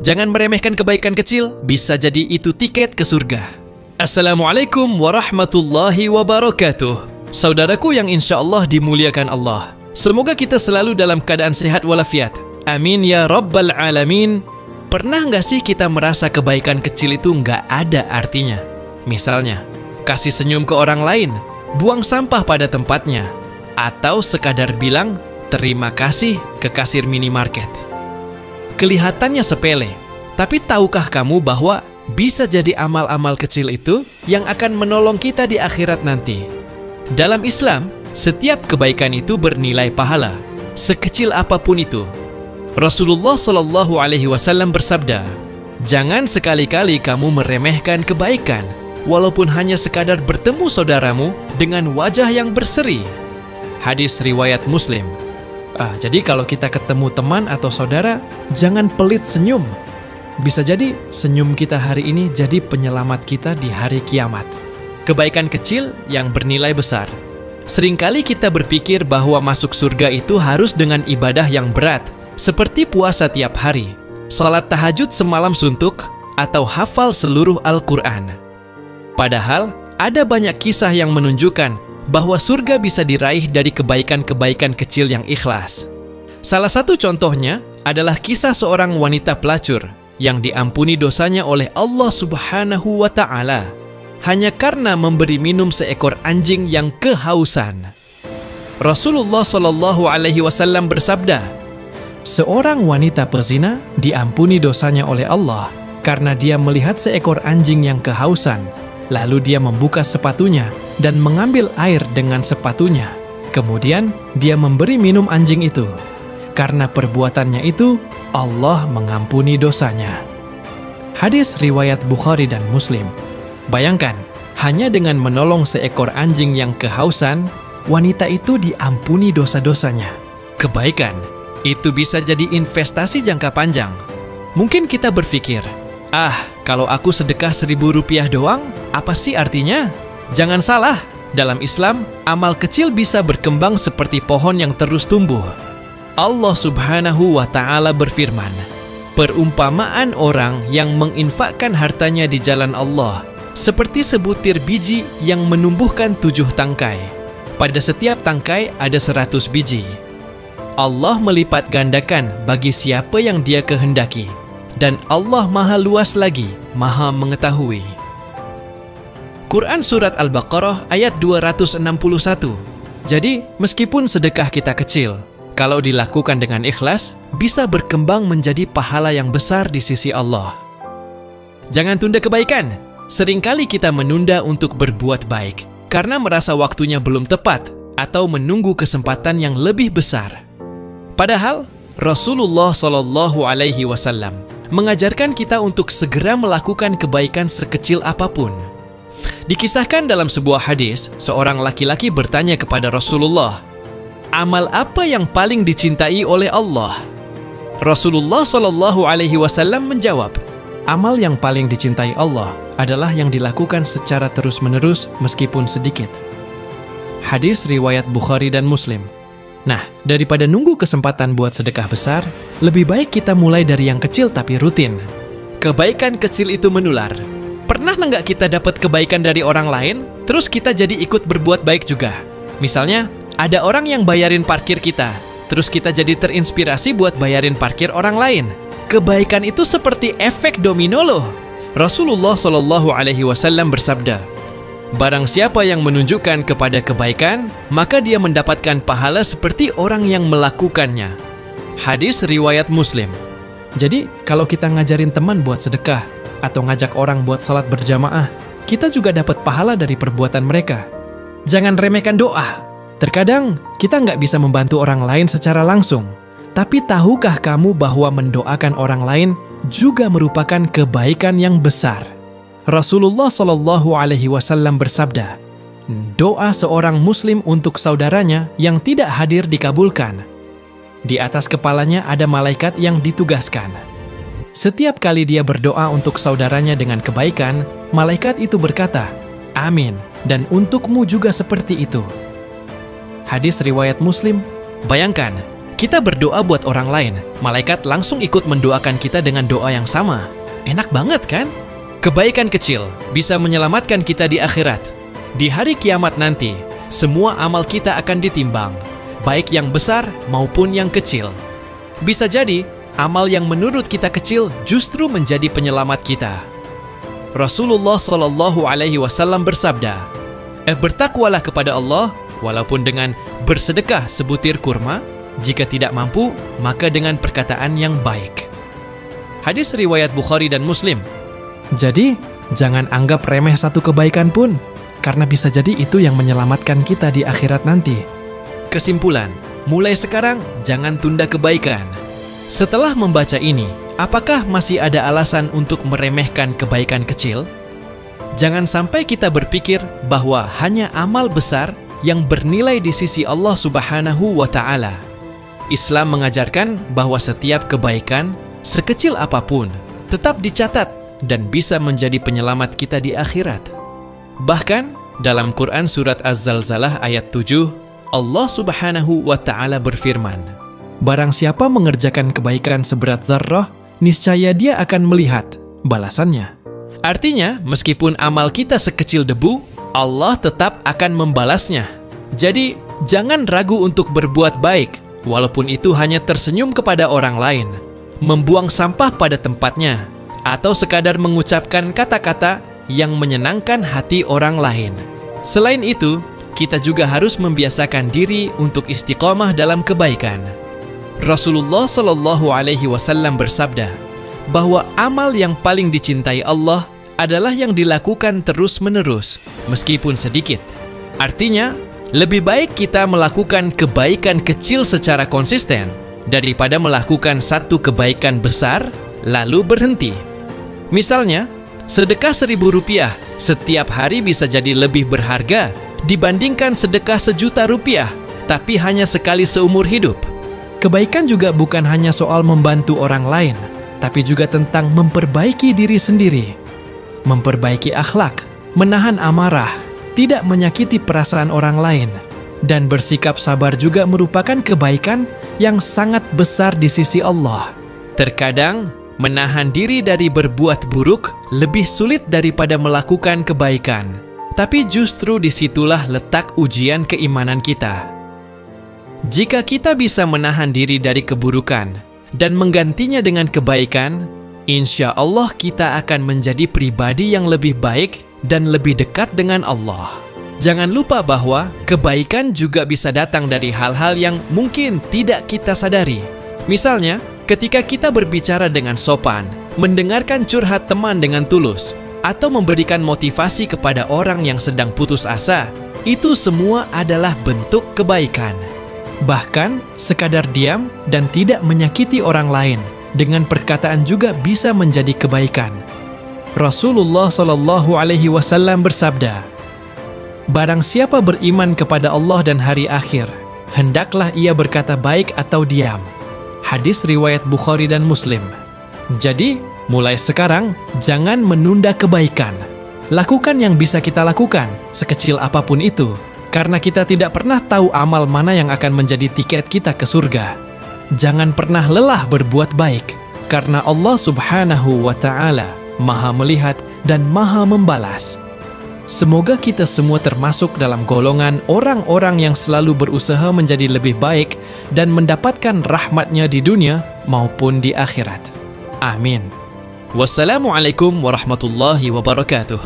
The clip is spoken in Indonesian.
Jangan meremehkan kebaikan kecil, bisa jadi itu tiket ke surga. Assalamualaikum warahmatullahi wabarakatuh. Saudaraku yang insya Allah dimuliakan Allah, semoga kita selalu dalam keadaan sehat walafiat. Amin ya rabbal alamin. Pernah nggak sih kita merasa kebaikan kecil itu nggak ada artinya? Misalnya, kasih senyum ke orang lain, buang sampah pada tempatnya, atau sekadar bilang terima kasih ke kasir minimarket. Kelihatannya sepele, tapi tahukah kamu bahwa bisa jadi amal-amal kecil itu yang akan menolong kita di akhirat nanti? Dalam Islam, setiap kebaikan itu bernilai pahala, sekecil apapun itu. Rasulullah Shallallahu Alaihi Wasallam bersabda, jangan sekali-kali kamu meremehkan kebaikan, walaupun hanya sekadar bertemu saudaramu dengan wajah yang berseri. Hadis riwayat Muslim. Jadi kalau kita ketemu teman atau saudara, jangan pelit senyum. Bisa jadi senyum kita hari ini jadi penyelamat kita di hari kiamat. Kebaikan kecil yang bernilai besar. Seringkali kita berpikir bahwa masuk surga itu harus dengan ibadah yang berat, seperti puasa tiap hari, salat tahajud semalam suntuk, atau hafal seluruh Al-Quran. Padahal, ada banyak kisah yang menunjukkan bahwa surga bisa diraih dari kebaikan-kebaikan kecil yang ikhlas. Salah satu contohnya adalah kisah seorang wanita pelacur yang diampuni dosanya oleh Allah Subhanahu wa Ta'ala hanya karena memberi minum seekor anjing yang kehausan. Rasulullah Shallallahu Alaihi Wasallam bersabda, seorang wanita pezina diampuni dosanya oleh Allah karena dia melihat seekor anjing yang kehausan, lalu dia membuka sepatunya dan mengambil air dengan sepatunya. Kemudian dia memberi minum anjing itu. Karena perbuatannya itu, Allah mengampuni dosanya. Hadis riwayat Bukhari dan Muslim. Bayangkan, hanya dengan menolong seekor anjing yang kehausan, wanita itu diampuni dosa-dosanya. Kebaikan itu bisa jadi investasi jangka panjang. Mungkin kita berpikir, kalau aku sedekah Rp1.000 doang, apa sih artinya? Jangan salah, dalam Islam, amal kecil bisa berkembang seperti pohon yang terus tumbuh. Allah Subhanahu wa Ta'ala berfirman, perumpamaan orang yang menginfakkan hartanya di jalan Allah, seperti sebutir biji yang menumbuhkan 7 tangkai. Pada setiap tangkai ada 100 biji. Allah melipat gandakan bagi siapa yang Dia kehendaki. Dan Allah Maha Luas lagi, Maha Mengetahui. Quran Surat Al-Baqarah ayat 261. Jadi, meskipun sedekah kita kecil, kalau dilakukan dengan ikhlas, bisa berkembang menjadi pahala yang besar di sisi Allah. Jangan tunda kebaikan. Seringkali kita menunda untuk berbuat baik, karena merasa waktunya belum tepat, atau menunggu kesempatan yang lebih besar. Padahal, Rasulullah Shallallahu Alaihi Wasallam mengajarkan kita untuk segera melakukan kebaikan sekecil apapun. Dikisahkan dalam sebuah hadis, seorang laki-laki bertanya kepada Rasulullah, amal apa yang paling dicintai oleh Allah? Rasulullah Shallallahu Alaihi Wasallam menjawab, amal yang paling dicintai Allah adalah yang dilakukan secara terus-menerus meskipun sedikit. Hadis riwayat Bukhari dan Muslim. Nah, daripada nunggu kesempatan buat sedekah besar, lebih baik kita mulai dari yang kecil tapi rutin. Kebaikan kecil itu menular. Pernah nggak kita dapat kebaikan dari orang lain, terus kita jadi ikut berbuat baik juga? Misalnya, ada orang yang bayarin parkir kita, terus kita jadi terinspirasi buat bayarin parkir orang lain. Kebaikan itu seperti efek domino loh. Rasulullah Shallallahu Alaihi Wasallam bersabda, barang siapa yang menunjukkan kepada kebaikan, maka dia mendapatkan pahala seperti orang yang melakukannya. Hadis riwayat Muslim. Jadi, kalau kita ngajarin teman buat sedekah, atau ngajak orang buat salat berjamaah, kita juga dapat pahala dari perbuatan mereka. Jangan remehkan doa. Terkadang, kita nggak bisa membantu orang lain secara langsung. Tapi tahukah kamu bahwa mendoakan orang lain juga merupakan kebaikan yang besar? Rasulullah Shallallahu Alaihi Wasallam bersabda, doa seorang muslim untuk saudaranya yang tidak hadir dikabulkan. Di atas kepalanya ada malaikat yang ditugaskan. Setiap kali dia berdoa untuk saudaranya dengan kebaikan, malaikat itu berkata, amin, dan untukmu juga seperti itu. Hadis riwayat Muslim. Bayangkan, Kita berdoa buat orang lain, malaikat langsung ikut mendoakan kita dengan doa yang sama. Enak banget kan? Kebaikan kecil bisa menyelamatkan kita di akhirat. Di hari kiamat nanti, semua amal kita akan ditimbang, baik yang besar maupun yang kecil. Bisa jadi, amal yang menurut kita kecil justru menjadi penyelamat kita. Rasulullah SAW bersabda, bertakwalah kepada Allah, walaupun dengan bersedekah sebutir kurma. Jika tidak mampu, maka dengan perkataan yang baik. Hadis riwayat Bukhari dan Muslim. Jadi, jangan anggap remeh satu kebaikan pun, karena bisa jadi itu yang menyelamatkan kita di akhirat nanti. Kesimpulan, mulai sekarang jangan tunda kebaikan. Setelah membaca ini, apakah masih ada alasan untuk meremehkan kebaikan kecil? Jangan sampai kita berpikir bahwa hanya amal besar yang bernilai di sisi Allah Subhanahu wa Ta'ala. Islam mengajarkan bahwa setiap kebaikan, sekecil apapun, tetap dicatat dan bisa menjadi penyelamat kita di akhirat. Bahkan, dalam Quran Surat Az-Zalzalah ayat 7, Allah Subhanahu wa Ta'ala berfirman, barang siapa mengerjakan kebaikan seberat zarrah, niscaya dia akan melihat balasannya. Artinya, meskipun amal kita sekecil debu, Allah tetap akan membalasnya. Jadi, jangan ragu untuk berbuat baik, walaupun itu hanya tersenyum kepada orang lain, membuang sampah pada tempatnya, atau sekadar mengucapkan kata-kata yang menyenangkan hati orang lain. Selain itu, kita juga harus membiasakan diri untuk istiqomah dalam kebaikan. Rasulullah SAW bersabda bahwa amal yang paling dicintai Allah adalah yang dilakukan terus-menerus, meskipun sedikit. Artinya, lebih baik kita melakukan kebaikan kecil secara konsisten daripada melakukan satu kebaikan besar lalu berhenti. Misalnya, sedekah Rp1.000 setiap hari bisa jadi lebih berharga dibandingkan sedekah Rp1.000.000 tapi hanya sekali seumur hidup. Kebaikan juga bukan hanya soal membantu orang lain, tapi juga tentang memperbaiki diri sendiri, memperbaiki akhlak, menahan amarah, tidak menyakiti perasaan orang lain, dan bersikap sabar juga merupakan kebaikan yang sangat besar di sisi Allah. Terkadang, menahan diri dari berbuat buruk lebih sulit daripada melakukan kebaikan. Tapi justru disitulah letak ujian keimanan kita. Jika kita bisa menahan diri dari keburukan dan menggantinya dengan kebaikan, insya Allah kita akan menjadi pribadi yang lebih baik dan lebih dekat dengan Allah. Jangan lupa bahwa kebaikan juga bisa datang dari hal-hal yang mungkin tidak kita sadari. Misalnya, ketika kita berbicara dengan sopan, mendengarkan curhat teman dengan tulus, atau memberikan motivasi kepada orang yang sedang putus asa, itu semua adalah bentuk kebaikan. Bahkan, sekadar diam dan tidak menyakiti orang lain dengan perkataan juga bisa menjadi kebaikan. Rasulullah SAW bersabda, barang siapa beriman kepada Allah dan hari akhir, hendaklah ia berkata baik atau diam. Hadis riwayat Bukhari dan Muslim. Jadi, mulai sekarang, jangan menunda kebaikan. Lakukan yang bisa kita lakukan, sekecil apapun itu, karena kita tidak pernah tahu amal mana yang akan menjadi tiket kita ke surga. Jangan pernah lelah berbuat baik, karena Allah Subhanahu wa Ta'ala Maha melihat dan Maha membalas. Semoga kita semua termasuk dalam golongan orang-orang yang selalu berusaha menjadi lebih baik dan mendapatkan rahmatnya di dunia maupun di akhirat. Amin. Wassalamualaikum warahmatullahi wabarakatuh.